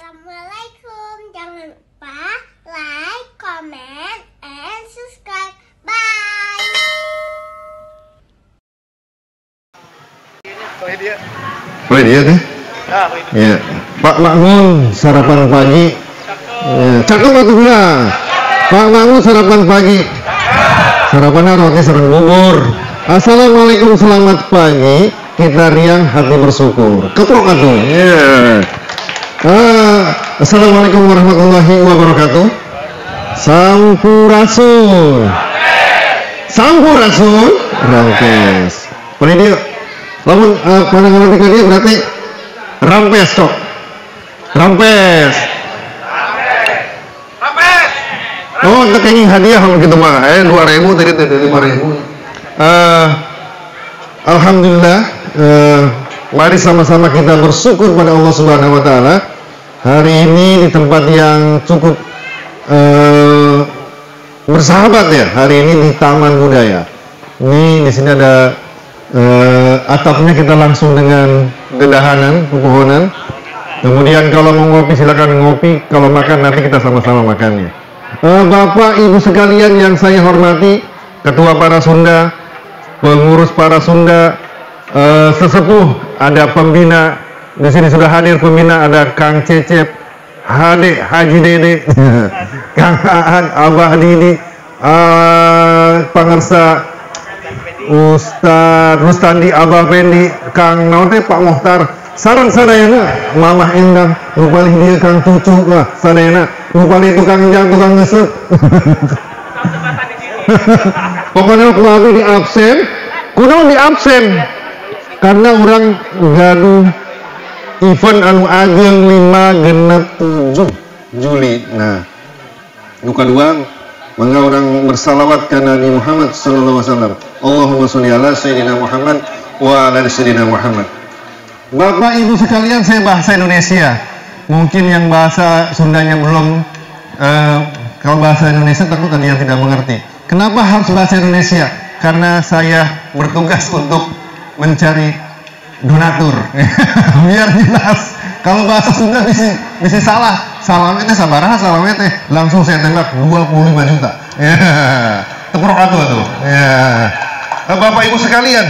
Assalamualaikum. Jangan lupa like, comment, and subscribe. Bye. Oh dia teh? Ya. Pak Makmun sarapan pagi. Ya. Cakep atau enggak? Pak Makmun sarapan pagi. Sarapannya roti sareng bubur. Assalamualaikum, selamat pagi. Kita riang hati bersyukur. Keprok atuh. Ya. Assalamualaikum warahmatullahi wabarakatuh. Sampurasun. Sampurasun. Rampes. Pernah dia. Lamun pandangan tiga dia berarti rampes cok. Rampes. Rampes. Oh, untuk yang hadiah kalau gitu mah, 2.000 tadi 5.000. Alhamdulillah. Mari sama-sama kita bersyukur pada Allah Subhanahu Wa Taala. Hari ini di tempat yang cukup bersahabat ya. Hari ini di Taman Budaya. Ini di sini ada atapnya kita langsung dengan dedahanan pepohonan. Kemudian kalau mau ngopi silakan ngopi. Kalau makan nanti kita sama-sama makannya. Bapak Ibu sekalian yang saya hormati, Ketua Para Sunda, pengurus Para Sunda, sesepuh, ada pembina di sini sudah hadir pembina, ada Kang Cecep, Hade, Haji Dede, Kang Aan, Abah Didi, Pangersa, Ustadz Rustandi, Abah Pendi, Kang Naute, Pak Mohtar, sarang sadayana, Mamah Endang, rupalih dia Kang Cucu lah, sadayana, rupalih tukang jang, tukang ngesek. Pokoknya kalau di absen, kudu di absen. Karena orang gaduh event anu ageng 5 genep 7 Juli. Nah, nuka dua mangga orang bersalawat ke Nabi Muhammad sallallahu alaihi wasallam. Allahumma sholli ala sayyidina Muhammad wa ala sayyidina Muhammad. Bapak Ibu sekalian, saya bahasa Indonesia. Mungkin yang bahasa Sundanya belum kalau bahasa Indonesia takut ada yang tidak mengerti. Kenapa harus bahasa Indonesia? Karena saya bertugas untuk mencari donatur. Biar jelas. Kalau bahasa Sunda bisa salah. Salamnya teh sabaraha salamnya teh langsung saya tembak 25 juta. Ya. Teprok atuh tuh. Ya. Bapak Ibu sekalian,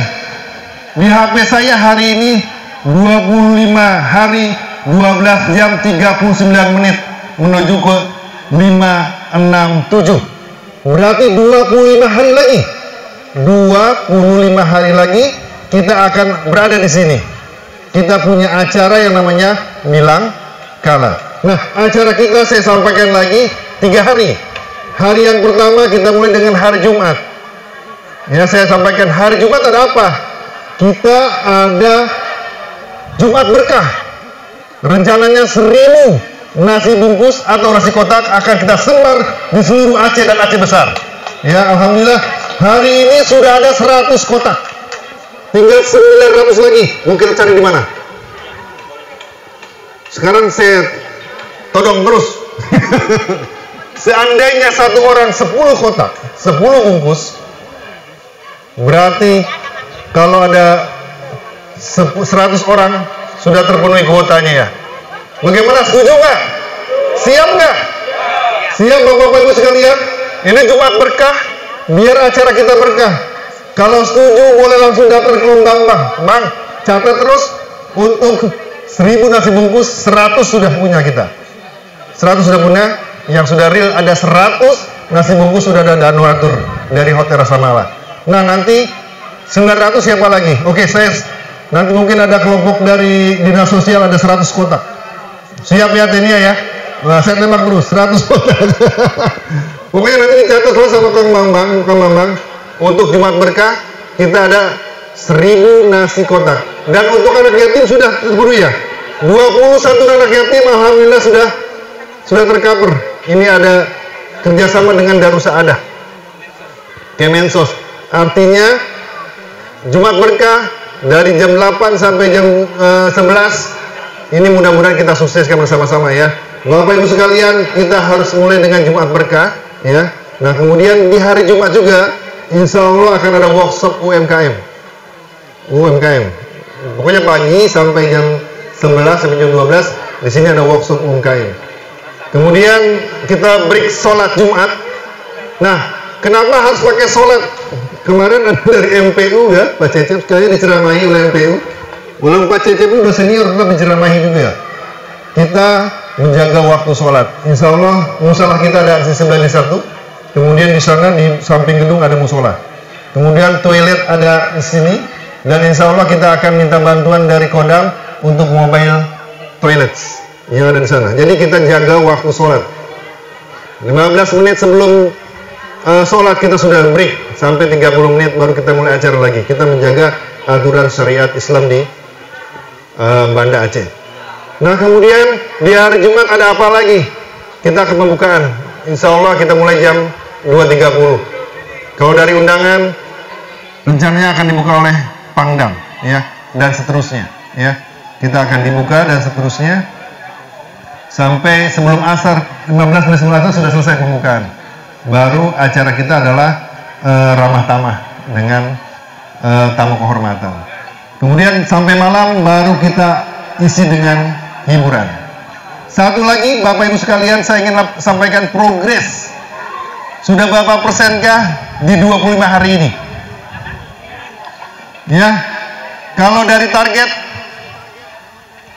di HP saya hari ini 25 hari 12 jam 39 menit menuju ke 567. Berarti 25 hari lagi. 25 hari lagi kita akan berada di sini. Kita punya acara yang namanya Milang Kala. Nah, acara kita saya sampaikan lagi 3 hari. Hari yang pertama kita mulai dengan hari Jumat. Ya, saya sampaikan hari Jumat ada apa? Kita ada Jumat berkah. Rencananya 1000 nasi bungkus atau nasi kotak akan kita sebar di seluruh Aceh dan Aceh besar. Ya, alhamdulillah hari ini sudah ada 100 kotak. Tinggal 900 lagi. Mungkin cari di mana? Sekarang saya todong terus. Seandainya satu orang 10 kotak, 10 bungkus, berarti kalau ada 100 orang sudah terpenuhi kuotanya ya. Bagaimana, setuju nggak? Siap nggak? Siap Bapak Ibu sekalian? Ini Jumat berkah, biar acara kita berkah. Kalau setuju boleh langsung daftar ke Undang Bang. Catat terus untuk 1000 nasi bungkus, 100 sudah punya kita. 100 sudah punya, yang sudah real ada 100 nasi bungkus sudah ada donatur dari Hotel Rasa Mala. Nah, nanti 900 siapa lagi? Oke, saya nanti mungkin ada kelompok dari Dinas Sosial ada 100 kotak. Siap ya Tenia ya? Nah, saya tembak terus 100 kotak. Pokoknya nanti dicatat terus sama Kang Bambang. Untuk Jumat berkah kita ada 1000 nasi kotak. Dan untuk anak yatim sudah terpenuhi ya. 21 anak yatim alhamdulillah sudah tercover. Ini ada kerjasama dengan Darussaadah, Kemensos. Artinya Jumat berkah dari jam 8 sampai jam 11. Ini mudah-mudahan kita sukseskan bersama-sama ya. Bapak Ibu sekalian, kita harus mulai dengan Jumat berkah ya. Nah, kemudian di hari Jumat juga insya Allah akan ada workshop UMKM. Pokoknya pagi sampai jam 11 sampai jam 12 Di sini ada workshop UMKM. Kemudian kita break sholat Jumat. Nah, kenapa harus pakai sholat? Kemarin ada dari MPU ya, Pak Cecep kayaknya diceramahi oleh MPU. Walaupun Pak Cecep udah senior, tetap diceramahi juga ya. Kita menjaga waktu sholat. Insya Allah musola kita ada di sebelah di satu. Kemudian di sana di samping gedung ada musola. Kemudian toilet ada di sini. Dan insya Allah kita akan minta bantuan dari Kodam untuk mobile toilets yang ada di sana. Jadi kita jaga waktu sholat. 15 menit sebelum sholat kita sudah break, sampai 30 menit baru kita mulai acara lagi. Kita menjaga aturan syariat Islam di Banda Aceh. Nah, kemudian di hari Jumat ada apa lagi? Kita ke pembukaan. Insya Allah kita mulai jam 2.30. Kalau dari undangan, rencananya akan dibuka oleh Pangdam, ya, dan seterusnya, ya. Kita akan dibuka dan seterusnya sampai sebelum asar, 15 menit sebelum asar sudah selesai pembukaan. Baru acara kita adalah ramah tamah dengan tamu kehormatan. Kemudian sampai malam baru kita isi dengan hiburan. Satu lagi Bapak Ibu sekalian, saya ingin sampaikan progres. Sudah berapa persenkah di 25 hari ini? Ya, kalau dari target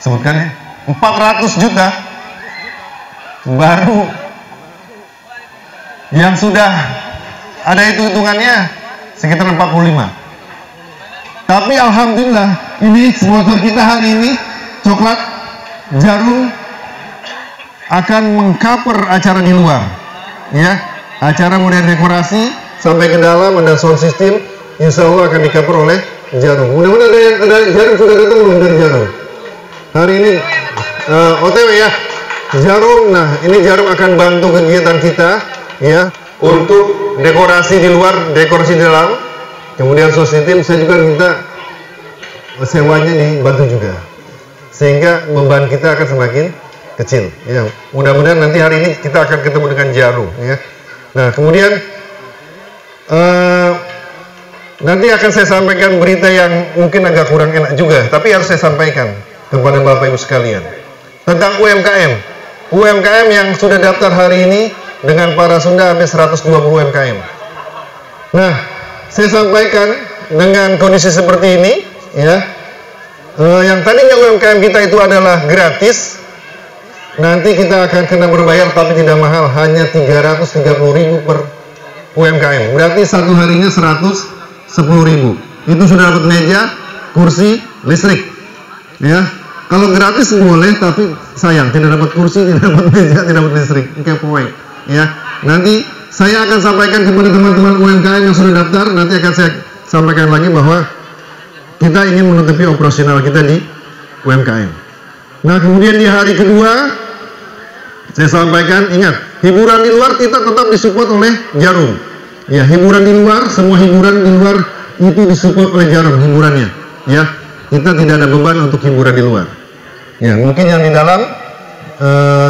sebutkan ya 400 juta, baru yang sudah ada hitungannya sekitar 45. Tapi alhamdulillah ini sponsor kita hari ini Coklat Jarum akan mengcover acara di luar, ya, acara modern dekorasi sampai ke dalam ada sound system, insya Allah akan di-cover oleh Jarum. Mudah-mudahan ada Jarum sudah datang belum dari Jarum hari ini? OTW ya, Jarum. Nah, ini Jarum akan bantu kegiatan kita, ya, untuk dekorasi di luar, dekorasi di dalam. Kemudian sound system saya juga minta sewanya dibantu juga, sehingga beban kita akan semakin kecil, ya. Mudah-mudahan nanti hari ini kita akan ketemu dengan Jarum, ya. Nah, kemudian nanti akan saya sampaikan berita yang mungkin agak kurang enak juga, tapi harus saya sampaikan kepada Bapak Ibu sekalian tentang UMKM. UMKM yang sudah daftar hari ini dengan para Sunda hampir 120 UMKM. Nah, saya sampaikan dengan kondisi seperti ini, ya, yang tadinya UMKM kita itu adalah gratis, nanti kita akan kena berbayar tapi tidak mahal, hanya 330.000 per UMKM. Berarti satu harinya 110.000. Itu sudah dapat meja, kursi, listrik, ya. Kalau gratis boleh, tapi sayang tidak dapat kursi, tidak dapat meja, tidak dapat listrik. Oke, poin, ya. Nanti saya akan sampaikan kepada teman-teman UMKM yang sudah daftar. Nanti akan saya sampaikan lagi bahwa kita ingin menutupi operasional kita di UMKM. Nah, kemudian di hari kedua saya sampaikan, ingat, hiburan di luar kita tetap disupport oleh Jarum. Ya, hiburan di luar, semua hiburan di luar itu disupport oleh Jarum hiburannya. Ya, kita tidak ada beban untuk hiburan di luar. Ya, mungkin yang di dalam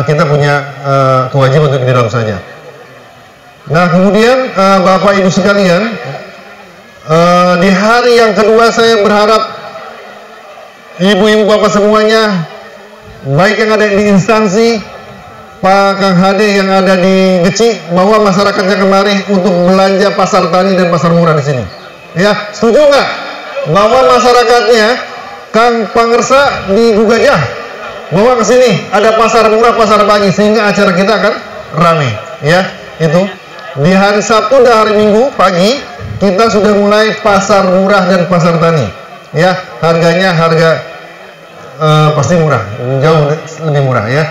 kita punya kewajiban untuk di dalam saja. Nah, kemudian Bapak Ibu sekalian, di hari yang kedua saya berharap ibu-ibu bapak semuanya, baik yang ada di instansi, Pak Kang Hade yang ada di Geci, bahwa masyarakatnya kemari untuk belanja pasar tani dan pasar murah di sini. Ya, setuju nggak? Bahwa masyarakatnya Kang Pangersa di Gugajah, bahwa ke sini ada pasar murah, pasar pagi, sehingga acara kita akan ramai. Ya, itu di hari Sabtu dan hari Minggu pagi kita sudah mulai pasar murah dan pasar tani. Ya, harganya pasti murah, jauh lebih murah, ya.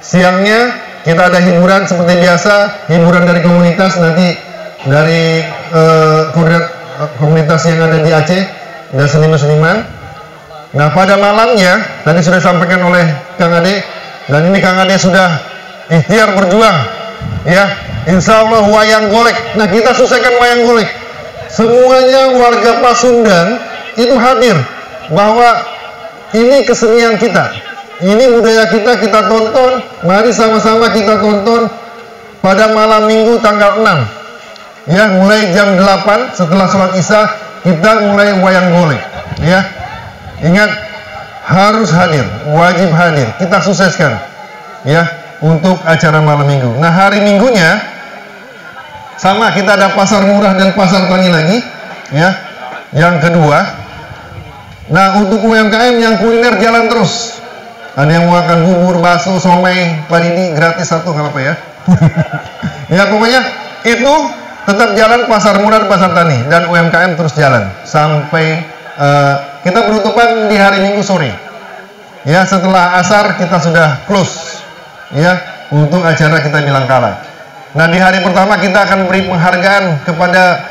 Siangnya kita ada hiburan seperti biasa, hiburan dari komunitas, nanti dari komunitas yang ada di Aceh dan seniman-seniman. Nah, pada malamnya tadi sudah disampaikan oleh Kang Ade, dan ini Kang Ade sudah ikhtiar berjuang, ya. Insya Allah wayang golek. Nah, kita selesaikan wayang golek. Semuanya warga Pasundan itu hadir, bahwa ini kesenian kita, ini budaya kita, kita tonton. Mari sama-sama kita tonton pada malam Minggu tanggal 6, ya, mulai jam 8 setelah sholat Isya kita mulai wayang golek, ya. Ingat, harus hadir, wajib hadir. Kita sukseskan ya untuk acara malam minggu. Nah, hari minggunya sama, kita ada pasar murah dan pasar tani lagi ya. Yang kedua, nah untuk UMKM yang kuliner jalan terus. Ada yang mau makan bubur, bakso, somai, padidi gratis satu, nggak apa ya. Ya pokoknya itu tetap jalan pasar murah, pasar tani, dan UMKM terus jalan sampai kita penutupan di hari Minggu sore. Ya, setelah asar kita sudah close ya untuk acara kita bilang kalah. Nah, di hari pertama kita akan beri penghargaan kepada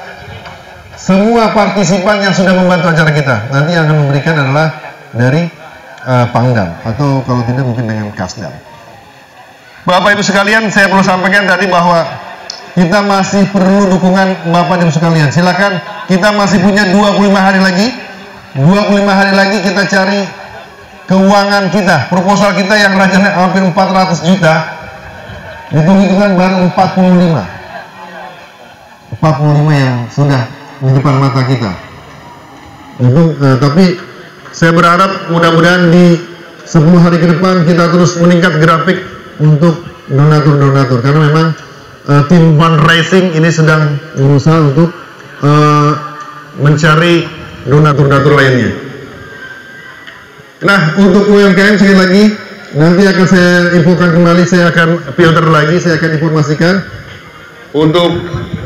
semua partisipan yang sudah membantu acara kita. Nanti yang akan memberikan adalah dari Pangdam, atau kalau tidak mungkin dengan Kasdam. Bapak Ibu sekalian, saya perlu sampaikan tadi bahwa kita masih perlu dukungan Bapak Ibu sekalian. Silakan, kita masih punya 25 hari lagi. 25 hari lagi kita cari keuangan kita, proposal kita yang rajanya hampir 400 juta. Hitung-hitungan baru 45 yang sudah di depan mata kita. Itu tapi saya berharap mudah-mudahan di 10 hari ke depan kita terus meningkat grafik untuk donatur-donatur, karena memang tim fundraising ini sedang berusaha untuk mencari donatur-donatur lainnya. Nah, untuk UMKM sekali lagi nanti akan saya infokan kembali, saya akan filter lagi, saya akan informasikan untuk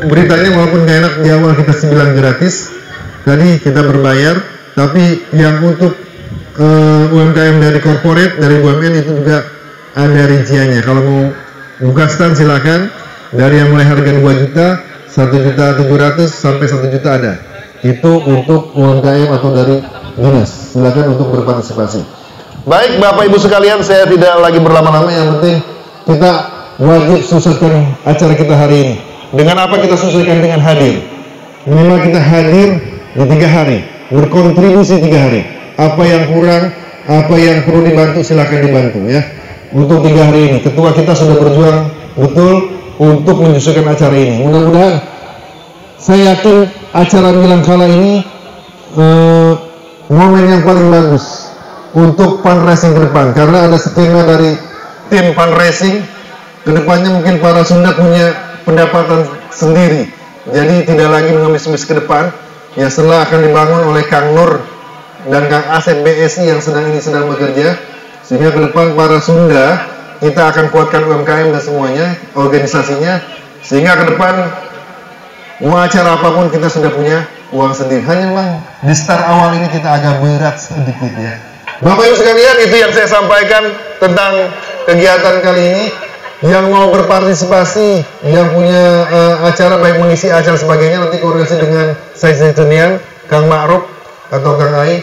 beritanya. Walaupun gak enak di awal kita bilang gratis, tadi kita berbayar. Tapi yang untuk UMKM dari corporate, dari BUMN itu juga ada rinciannya. Kalau mau buka stand silakan, dari yang mulai harga 2 juta, 1.700.000 sampai 1 juta ada. Itu untuk UMKM atau dari dinas. Silakan untuk berpartisipasi. Baik Bapak Ibu sekalian, saya tidak lagi berlama-lama, yang penting kita wajib sukseskan acara kita hari ini. Dengan apa kita sukseskan? Dengan hadir. Minimal kita hadir di 3 hari. Berkontribusi 3 hari. Apa yang kurang, apa yang perlu dibantu, silakan dibantu ya. Untuk 3 hari ini, ketua kita sudah berjuang betul untuk menyusulkan acara ini. Mudah-mudahan, saya yakin acara bilang kalah ini momen yang paling bagus untuk fundraising ke depan, karena ada skema dari tim fundraising. Kedepannya mungkin para Sunda punya pendapatan sendiri, jadi tidak lagi mengemis-ngemis ke depan. Ya, setelah akan dibangun oleh Kang Nur dan Kang Asep BSI yang sedang bekerja, sehingga ke depan para Sunda kita akan kuatkan UMKM dan semuanya, organisasinya, sehingga ke depan mau acara apapun kita sudah punya uang sendiri. Hanya memang di start awal ini kita agak berat sedikit ya. Bapak Ibu sekalian, itu yang saya sampaikan tentang kegiatan kali ini. Yang mau berpartisipasi, yang punya acara, baik mengisi acara sebagainya, nanti koordinasi dengan saya Senian, Kang Ma'ruf atau Kang Ai.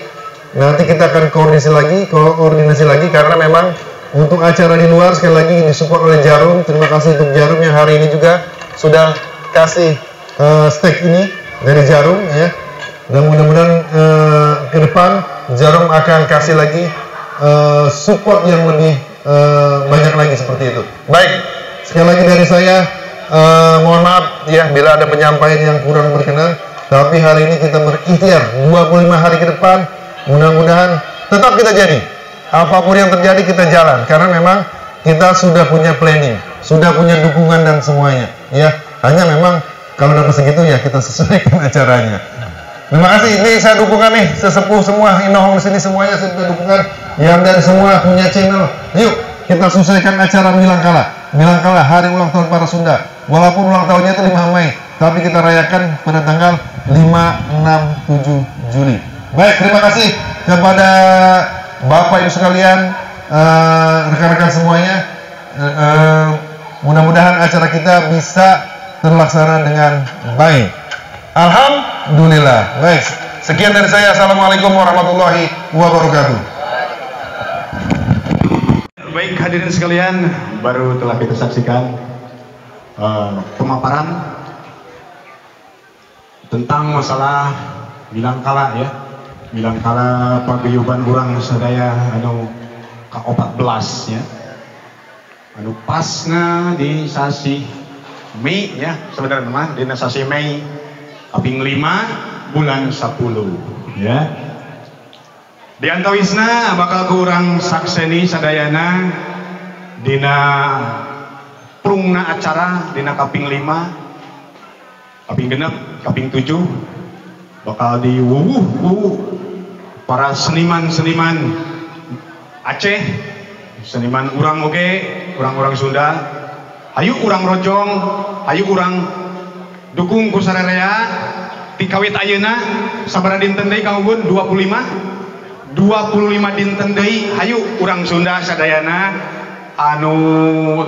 Nanti kita akan koordinasi lagi, karena memang untuk acara di luar sekali lagi disupport oleh Jarum. Terima kasih untuk Jarum yang hari ini juga sudah kasih steak ini dari Jarum ya. Dan mudah-mudahan ke depan Jarum akan kasih lagi support yang lebih banyak lagi seperti itu. Baik, sekali lagi dari saya mohon maaf ya bila ada penyampaian yang kurang berkenan, tapi hari ini kita berikhtiar 25 hari ke depan, mudah-mudahan tetap kita jadi apapun yang terjadi kita jalan, karena memang kita sudah punya planning, sudah punya dukungan dan semuanya ya. Hanya memang kalau dapat segitu ya kita sesuaikan acaranya. Terima kasih, ini saya dukungan nih, sesepuh semua, Inohong di sini semuanya saya dukungan, yang dari semua punya channel. Yuk kita selesaikan acara Bilang Kalah hari ulang tahun para Sunda. Walaupun ulang tahunnya itu 5 Mei, tapi kita rayakan pada tanggal 5, 6, 7 Juli. Baik, terima kasih kepada Bapak Ibu sekalian, rekan-rekan semuanya. Mudah-mudahan acara kita bisa terlaksana dengan baik. Alhamdulillah. Baik, sekian dari saya. Assalamualaikum warahmatullahi wabarakatuh. Baik hadirin sekalian, baru telah kita saksikan pemaparan tentang masalah Bilang Kalah ya. Bilang Kalah paguyuban urang sadaya anu ka-14 ya. Anu pasna di sasi Mei ya, sebenarnya mah di sasi Mei kaping 5 bulan 10 ya. Diantawisna bakal kurang sakseni sadayana dina prungna acara dina kaping 5, kaping 6, kaping 7 bakal diwuwuh para seniman-seniman Aceh, seniman urang oge, urang-urang Sunda. Hayu urang rojong, hayu urang dukung ku sarerea ti kawit ayeuna sabaraha dinten deui Kang Ugun? 25 dinten deui hayu urang Sunda sadayana anu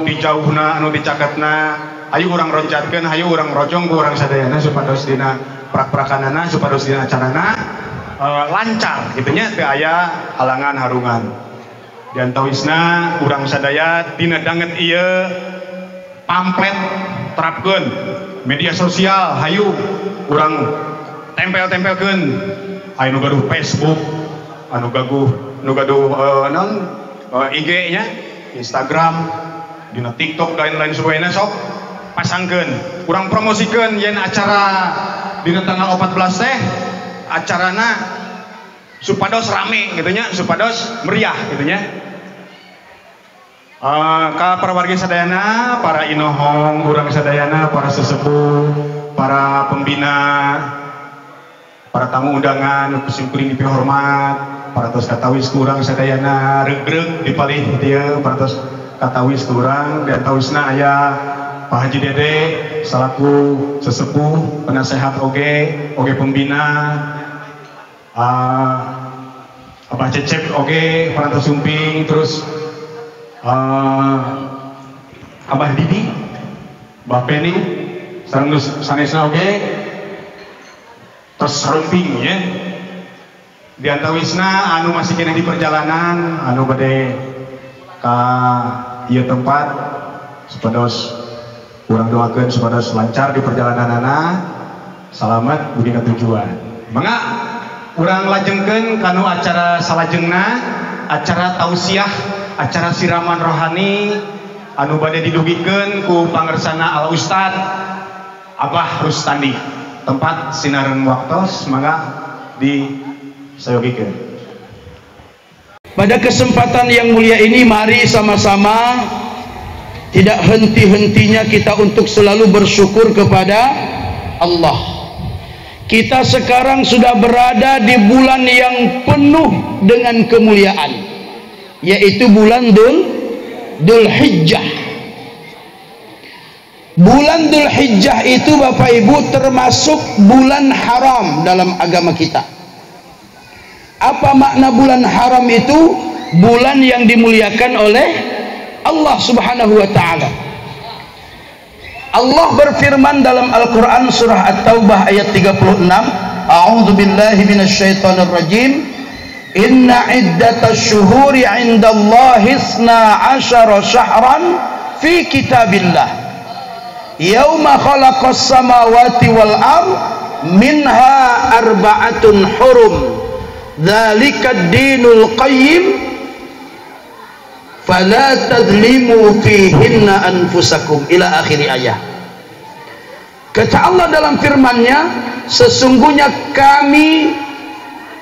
dijauhna anu dicaketna hayu urang roncatkeun, hayu urang rojong ku urang sadayana supados dina prak-prakanana, supados dina acarana lancar kitu nya teu aya halangan harungan. Diantawisna urang sadaya dina danget ieu pamflet terapkeun media sosial hayu urang tempel-tempelkeun anu gaduh Facebook, anu gaduh IG nya, Instagram, dina TikTok dan lain sebagainya sok pasangkeun, urang promosikeun yen acara dina tanggal 14 teh acarana supados rame gitu nya, supados meriah gitu nya. Ka para warga sadayana, para inohong urang sadayana, para sesepuh, para pembina, para tamu undangan, kuring dipi hormat, para tos katawis kurang sadayana, regreg dipalih dieu, para tos katawis kurang, dan tawisna aya Pak Haji Dede selaku sesepuh, penasehat oge pembina, Abah Cecep oge, para tos sumping, terus Abah Didi, Mbah Penny, sareng sanesna oge tos sarumping ya. Diantawisna anu masih kena di perjalanan, anu bade ka ieu tempat supados urang doakeun supados lancar di perjalananana, salamet budi ka tujuan. Mangga urang lajengkeun kanu acara salajengna, acara tausiah, acara siraman rohani anu bade didugikeun ku pangersana Al Ustad Abah Rustandi. Tempat sinareun waktos mangga disayogikeun. Pada kesempatan yang mulia ini mari sama-sama tidak henti-hentinya kita untuk selalu bersyukur kepada Allah. Kita sekarang sudah berada di bulan yang penuh dengan kemuliaan, yaitu bulan Dzul Hijjah. Bulan Dzul Hijjah itu Bapak Ibu termasuk bulan haram dalam agama kita. Apa makna bulan haram itu? Bulan yang dimuliakan oleh Allah Subhanahu wa taala. Allah berfirman dalam Al-Qur'an surah At-Taubah ayat 36, A'udzu billahi minasyaitonir rajim. Inna iddatash syuhuri 'indallahi 12 syahran fi kitabillah. Yauma khalaqas samawati wal ard minha arba'atun hurum. Dzalikad dinul qayyim fala tadlimu fihinna anfusakum ila akhir ayat. Kata Allah dalam firman-Nya, sesungguhnya kami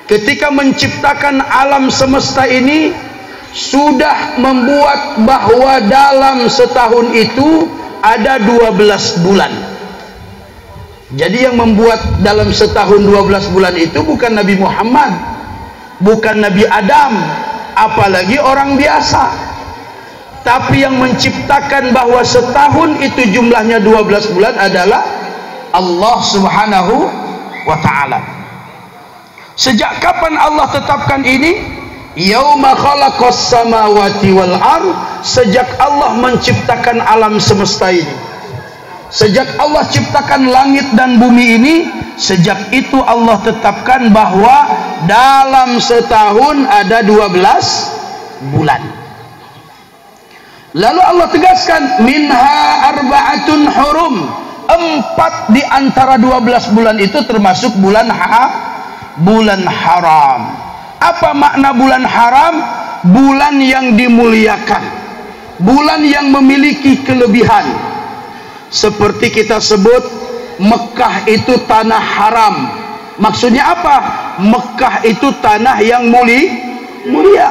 ketika menciptakan alam semesta ini sudah membuat bahwa dalam setahun itu ada 12 bulan. Jadi yang membuat dalam setahun 12 bulan itu bukan Nabi Muhammad, bukan Nabi Adam, apalagi orang biasa. Tapi yang menciptakan bahwa setahun itu jumlahnya 12 bulan adalah Allah Subhanahu wa ta'ala. Sejak kapan Allah tetapkan ini? Yauma khalaqas samawati wal ard, sejak Allah menciptakan alam semesta ini. Sejak Allah ciptakan langit dan bumi ini, sejak itu Allah tetapkan bahwa dalam setahun ada 12 bulan. Lalu Allah tegaskan minha arba'atun hurum, 4 di antara 12 bulan itu termasuk bulan haram. Apa makna bulan haram? Bulan yang dimuliakan, bulan yang memiliki kelebihan. Seperti kita sebut Mekah itu tanah haram. Maksudnya apa? Mekah itu tanah yang mulia.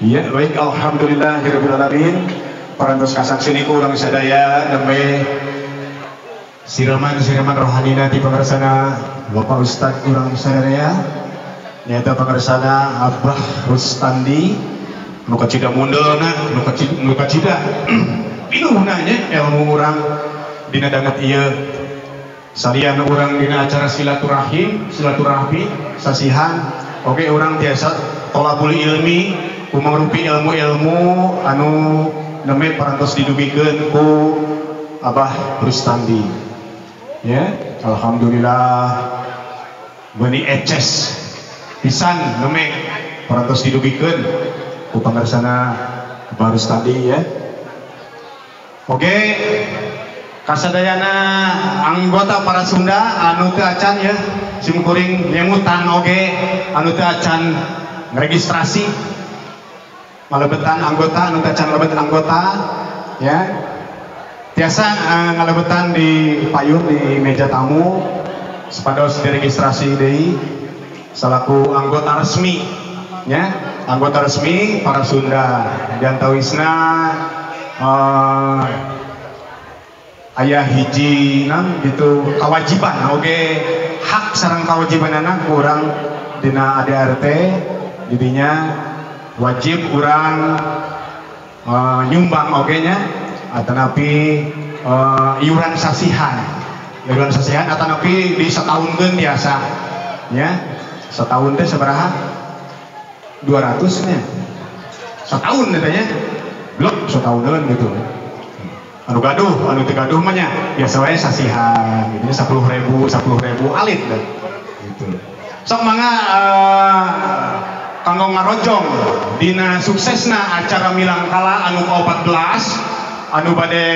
Iya, baik, alhamdulillahirrahmanirrahim. Parantos kasang sini kurang sadaya demi siraman rohanina ti pangarsana Bapak Ustadz kurang sadaya nyata pangarsana Abah Rustandi nu kacida mundelna nu kacida pinuhna nya ilmu urang dina danget ieu salian urang dina acara silaturahmi sasihan oke urang tiasa tolabul ilmi kumangrupi ilmu-ilmu anu neme parantos didugikeun ku Abah Rustandi ya alhamdulillah beuni eces pisan neme parantos didugikeun ku pangarsana Abah Rustandi ya oke kasadayana anggota para Sunda anu teu acan ya simkuring nyemutan oge anu teu acan registrasi ngalebetan anggota anu teu acan ngalebetan anggota ya biasa ngalebetan di payung di meja tamu sepados diregistrasi deui salaku anggota resmi ya anggota resmi para Sunda dan tawisna aya hiji gitu kewajiban oge hak sareng kewajibanana kurang dina ADRT jadinya wajib kurang nyumbang oge nya atanapi iuran sasihan atanapi di setahunkeun biasa ya setahun teh sabaraha 200 nya setahun katanya belum setahunan gitu anu gaduh anu teu gaduh mah nya biasa wae sasihan gitu 10.000 alit dah gitu sok mangga kanggo ngarojong dina suksesna acara Milangkala anu ke-14 anu bade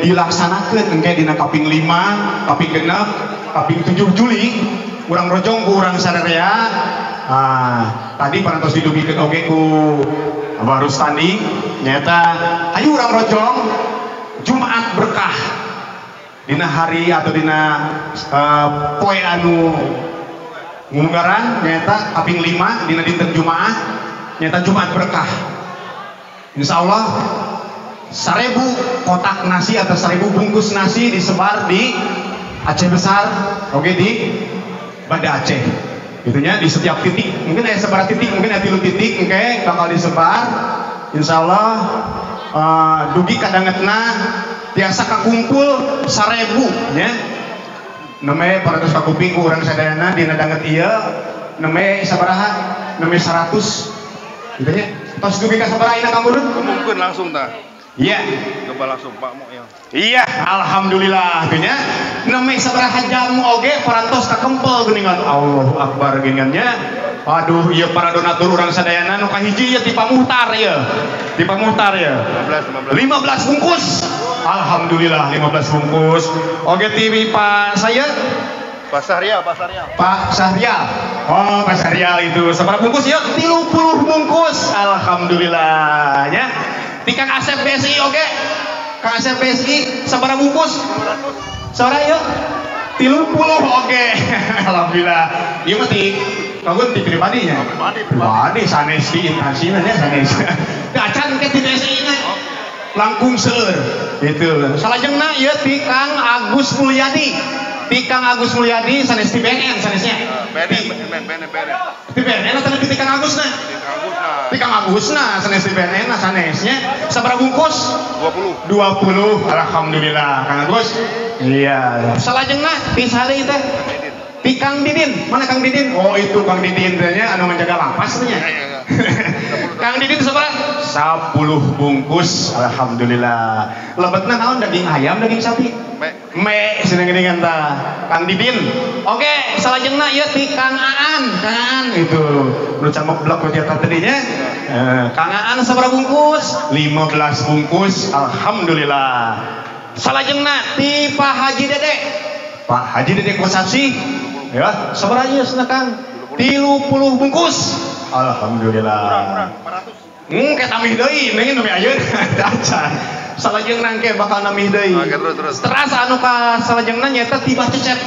dilaksanakeun engke dina kaping 5 kaping 6 kaping 7 Juli urang rojong ku urang sadarea tadi parantos didugikeun oge ku Abah Rustandi nyata ayo urang rojong Jumat berkah dina hari atau dina poe anu ngunggaran nyata kaping 5 dina dinten Jumaah nyata Jumat berkah insyaallah 1000 kotak nasi atau 1000 bungkus nasi disebar di Aceh Besar oke di Banda Aceh gitunya di setiap titik mungkin ada sebar titik mungkin ada 3 titik oke bakal disebar insyaallah dugi kadangetna biasa kakumpul 1000 nya neme parantos kakuping ku urang sadayana dina danget ieu neme sabaraha neme 100 gitu nya tos dugi ka sabaraha ina kang Guru Mungkin langsung tah. iya Coba langsung Pak Mo ya. iya alhamdulillah gitu nya neme sabaraha jam oge parantos kakempel geuningan Allahu Akbar geuningan nya aduh ieu para donatur urang sadayana nu kahiji ieu ti pamuhtar ya 15 bungkus alhamdulillah 15 bungkus oge ti Pak saya Pak Syahrial. Pak Syahrial oh Pak Syahrial itu seberapa bungkus ya 30 bungkus alhamdulillah ya ti Kang Asep BSI oge Kang Asep BSI seberapa bungkus sore yuk 30 oge alhamdulillah ieu mah ti kagun ti pribadinya pribadi sanes di intansina nya sanes acan ke ti BSI nya langkung seueur gitu salajengna ieu ti Kang Agus Mulyadi sanes ti BNN sanesnya ti BNN atau ti Kang Agusna ti Kang Agusna sanes ti BNN sanesnya sabaraha bungkus 20 alhamdulillah Kang Agus iya salajengna ti sari teh ti Kang Didin mana Kang Didin oh itu Kang Didin teh nya anu menjaga lapas nya Kang Didin sabaraha 10 bungkus alhamdulillah lebetna naon daging ayam daging sapi me seneng geuningan tah Kang Didin oke salajengna ieu ti Kang Aan itu nu camek blok we eta tadi nya Kang Aan sabaraha bungkus 15 bungkus alhamdulillah salajengna ti Pak Haji Dede Kosasi ya sabaraha ieu cenah Kang 30 bungkus alhamdulillah Kayak tamih deui, nengin namanya ayeuna acan. Salajengna ke bakal namih deui. Terus. Terasa anu ka salajengna nyaeta tibah cecep.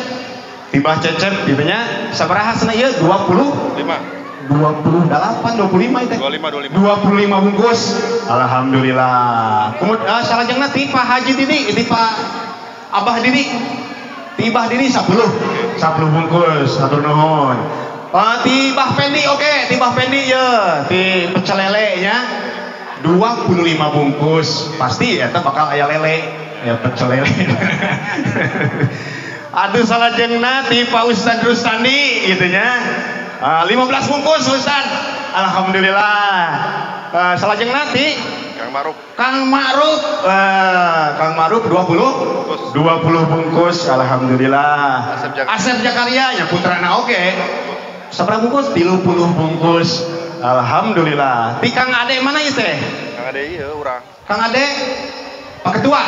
Tibah cecep dibenya sabaraha cenah ieu 20? 5. 28, 25 itu. 25. 25 bungkus. Alhamdulillah. Kemudian salajengna ti Pak Haji Didi, ti Pak Abah Didi. Tibah Didi 10 bungkus. Hatur nuhun. Tibah Fendi oke, Tibah Fendi ya, ti pecel lele nya 25 bungkus. Pasti eta bakal aya lele, ya pecel lele. Aduh salajengna ti Pak Ustad Rustandi gitu nya. 15 bungkus Ustad. Alhamdulillah. Salajengna ti Kang Ma'ruf. Kang Ma'ruf 20 bungkus. Alhamdulillah. Asep Jakaria nya putrana oke. Seberapa bungkus? 30 bungkus. Alhamdulillah. Ti Kang Ade mana ieu teh? Kang Ade ieu urang. Kang Ade Pak Ketua.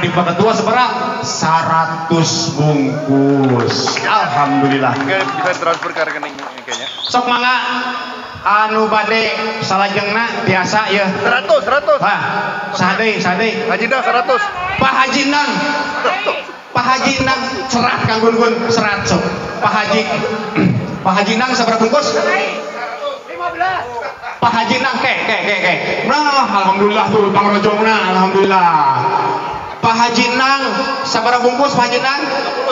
Di Pak Ketua seberapa? 100 bungkus. Alhamdulillah. Bisa transfer ke rekening kayaknya. Sok mangga anu bade salajengna biasa ya. 100. Hah, sadei. Haji dah 100. Pak Haji Nang. Pak Haji Nang serat Kang Gun serat sok. Pak Haji Nang seberapa bungkus? 15. Pak Haji Nang ke. Nah, alhamdulillah tuh Bang Rojongna, alhamdulillah. Pak Haji Nang seberapa bungkus Pak Haji Nang?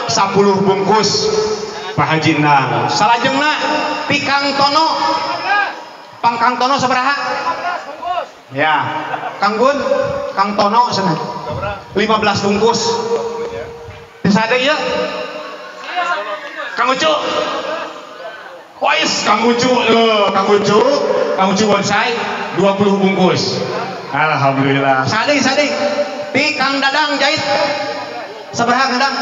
10 bungkus. Pak Haji Nang. Salajengna ti Kang Tono. Kang Tono sabaraha? 15 bungkus. Ya. Kang Gun, Kang Tono cenah. 15 bungkus. Bisa ada ya? Kang Ucu. Wais, Kang Ucu bonsai 20 bungkus. Alhamdulillah. Sadei. Ti Kang Dadang jahit. Sabaraha Kang Dadang?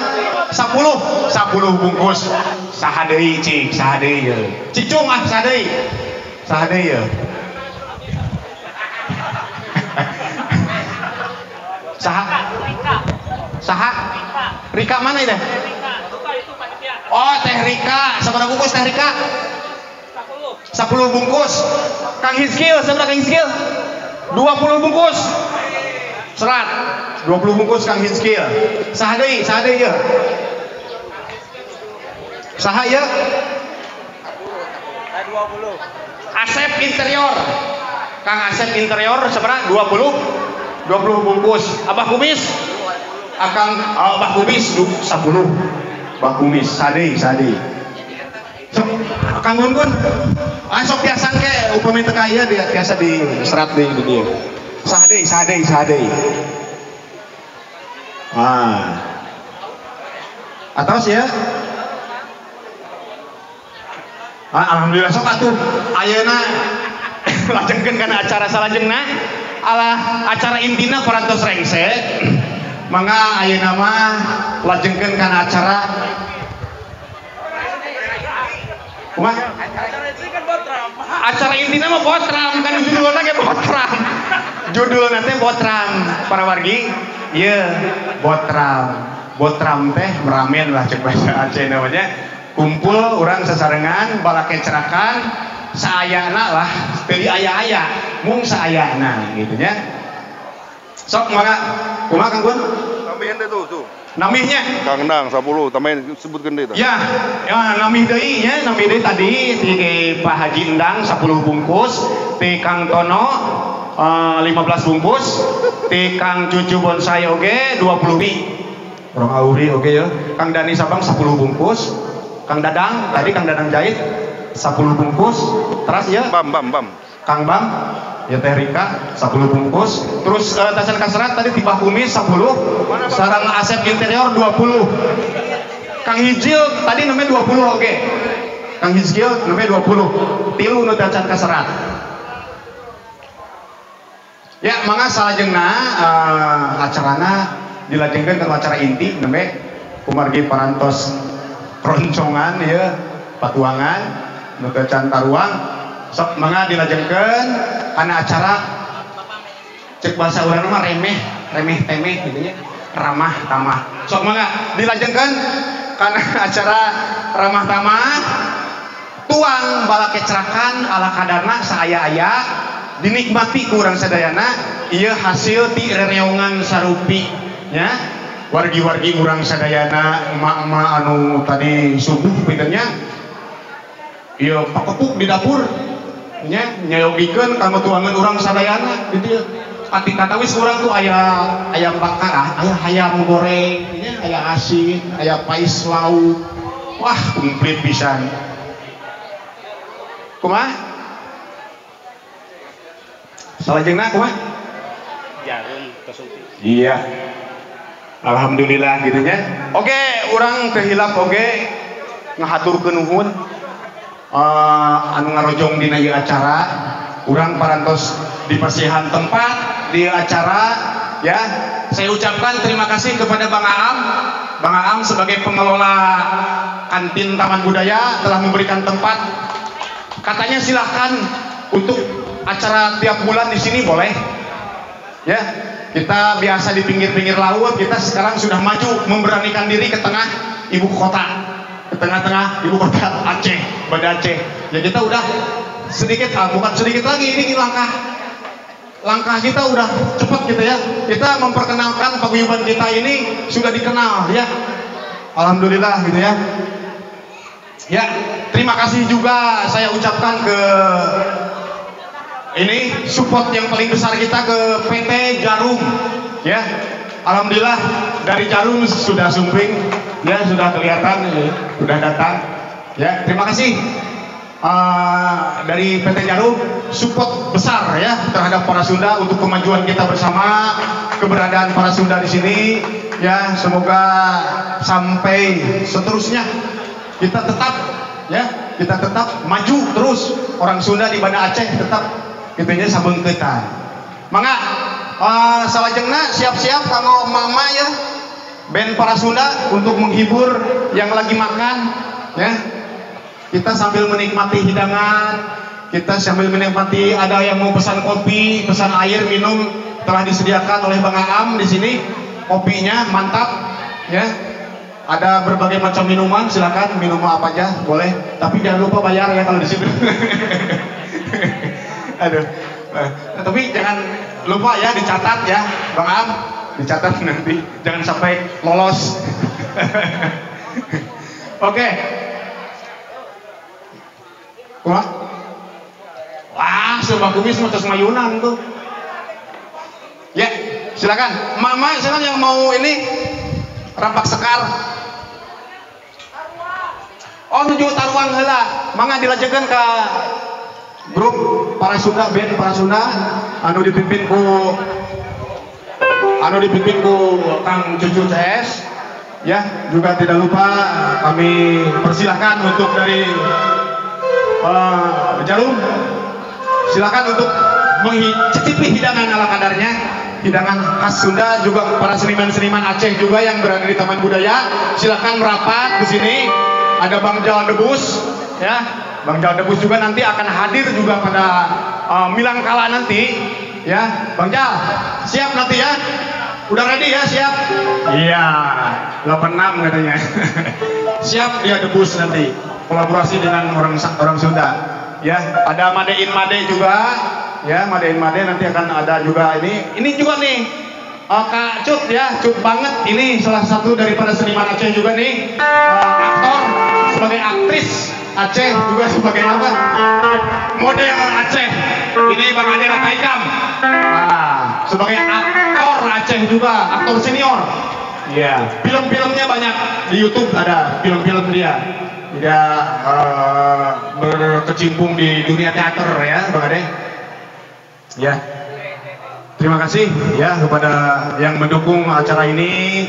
10 bungkus. Saha deui cik, saha deui ye. Cicung saha deui. Saha deui ye. Saha? Rika mana itu? Oh, Teh Rika. Sabaraha bungkus Teh Rika? 10 bungkus. Kang Hizkil, sabaraha Kang Hizkil? 20 bungkus. Serat. 20 bungkus Kang Hizkil. Saha deui ye? Saha ye? 20. Asep Interior. Kang Asep Interior sabaraha? 20 bungkus. Abah Kumis? Akang Abah Kumis 10. Bang Kumis, sadei. Kang Gun, sok biasan ke upami teu kaya dia biasa di serat di dia. Sadei. Atos ya. Alhamdulillah sok atuh ayeuna lajengkeun kana acara salajengna acara intina parantos rengsek. Mangga ayeuna mah lajengkeun kana acara kumaha? Acara intina mah botram kan judulna ge botram. Judulna teh botram para wargi. Ieu botram. Botram teh meramen lah cek bahasa Aceh namanya. Kumpul urang sasarengan balake cerakan saayana lah teu aya-aya mung saayana gitu nya. Sok mangga kumaha Kang Gun? Tambahin deh tuh. Namihnya Kang Nang 10, tambahin sebutkeun deui tah. Ya, namih deui nya, namih deui tadi ti Pak Haji Endang 10 bungkus, ti Kang Tono 15 bungkus, ti Kang Cucu Bonsai oge 20 bi. Orang auri oge ya. Kang Dani Sabang 10 bungkus. Kang Dadang, tadi Kang Dadang Jahit 10 bungkus. Terus ya? Bam. Kang Bam ya Teh Rika 10 bungkus. Terus tasan kasrat tadi Tibah Kumis 10. Sarang Asep Interior 20. Kang Hijil tadi namanya 20 oke. Kang Hijil namanya 20. Tilu nu tasan kasrat. Ya, mangga salajengna acarana dilajengkeun ke acara inti namanya kumargi parantos roncongan ya patuangan nu tacan taruang sok mangga dilajengkeun kana acara cek bahasa urang mah remeh temeh gitu nya ramah tamah sok mangga dilajengkeun kana acara ramah tamah tuang bala kecerakan ala kadarna saaya-aya dinikmati kurang sadayana ieu hasil ti rereongan sarupi nya wargi-wargi urang sadayana emak-emak anu tadi subuh pinternya ieu pakepuk di dapur nya nyayogikeun kanggo tuangan urang sadayana gitu ati katawis urang tuh aya ayam bakar aya ayam goreng nya aya asin aya pais lauk wah komplit pisan kumaha salajengna kumaha jarum kesuntik iya alhamdulillah gitu nya oke urang teh hilap oge ngahaturkeun nuhun anu ngarojong dina ieu acara urang parantos dipersihan tempat di acara ya saya ucapkan terima kasih kepada Bang Aam sebagai pengelola kantin Taman Budaya telah memberikan tempat katanya silahkan untuk acara tiap bulan di sini boleh ya kita biasa di pinggir-pinggir laut kita sekarang sudah maju memberanikan diri ke tengah ibu kota ke tengah-tengah ibu kota Aceh Banda Aceh ya kita udah sedikit bukan sedikit lagi ini langkah kita udah cepat gitu ya kita memperkenalkan paguyuban kita ini sudah dikenal ya alhamdulillah gitu ya ya terima kasih juga saya ucapkan ke ini support yang paling besar kita ke PT Jarum ya alhamdulillah dari Jarum sudah sumping ya sudah kelihatan ya, sudah datang ya terima kasih dari PT Jarum support besar ya terhadap para Sunda untuk kemajuan kita bersama keberadaan para Sunda di sini ya semoga sampai seterusnya kita tetap maju terus orang Sunda di Banda Aceh tetap kitanya sabengkeutan mangga salajengna siap-siap kanggo mama ya band para Sunda untuk menghibur yang lagi makan ya kita sambil menikmati hidangan kita sambil menikmati ada yang mau pesan kopi pesan air minum telah disediakan oleh Bang Aam di sini kopinya mantap ya ada berbagai macam minuman silakan minum apa aja boleh tapi jangan lupa bayar ya kalau di situ aduh tapi jangan lupa ya dicatat ya Bang Aam dicatat nanti jangan sampai lolos oke. Wah, serba kumis motos mayunan tuh. Ya, silakan. Mama, silakan yang mau ini rampak sekar. Oh, nuju taruang heula. Mangga dilajekeun ka grup para Sunda band para Sunda anu dipimpin ku Kang Cucu CS. Ya, juga tidak lupa kami persilahkan untuk dari Jarum silakan untuk mencicipi hidangan ala kadarnya hidangan khas Sunda juga para seniman-seniman Aceh juga yang berada di Taman Budaya silakan merapat ke sini ada Bang Jal Debus ya Bang Jal Debus juga nanti akan hadir juga pada Milangkala nanti ya Bang Jal siap nanti ya udah ready ya siap iya 86 katanya siap dia Debus nanti kolaborasi dengan orang Sunda ya ada Madein Made juga ya Madein Made nanti akan ada juga ini juga nih Kak Cut ya Cut banget ini salah satu daripada seniman Aceh juga nih aktor sebagai aktris Aceh juga sebagai apa model Aceh ini Bang Ade Rataikam sebagai aktor Aceh juga aktor senior ya film-filmnya banyak di YouTube ada film-film dia berkecimpung di dunia teater ya Bang Ade ya terima kasih ya kepada yang mendukung acara ini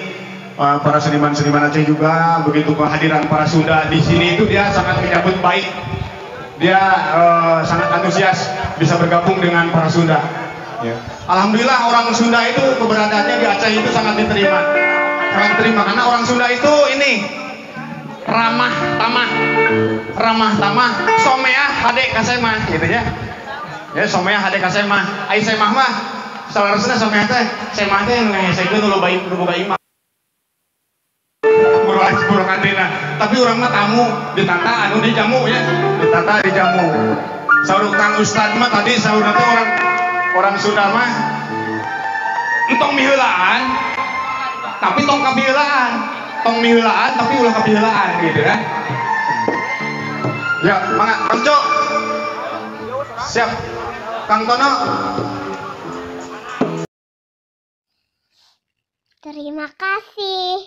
para seniman-seniman Aceh juga begitu kehadiran para Sunda di sini itu dia sangat menyambut baik dia sangat antusias bisa bergabung dengan para Sunda ya. Alhamdulillah orang Sunda itu keberadaannya di Aceh itu sangat diterima karena orang Sunda itu ini ramah tamah someah hade kasemah gitu ya someah hade kasemah ai semah mah salarosna someah teh semah teh nu ngahesekeun nu boga imah burung antina tapi urang mah tamu ditata anu dijamu ya ditata dijamu Sauruk Kang Ustad mah tadi sauruk itu orang Sunda mah entong miheulaan tapi tong kabiheulaan, tong miheulaan tapi ulah kabiheulaan gitu kan. Ya, mangga Kang Cok. Siap. Kang Tono. Terima kasih.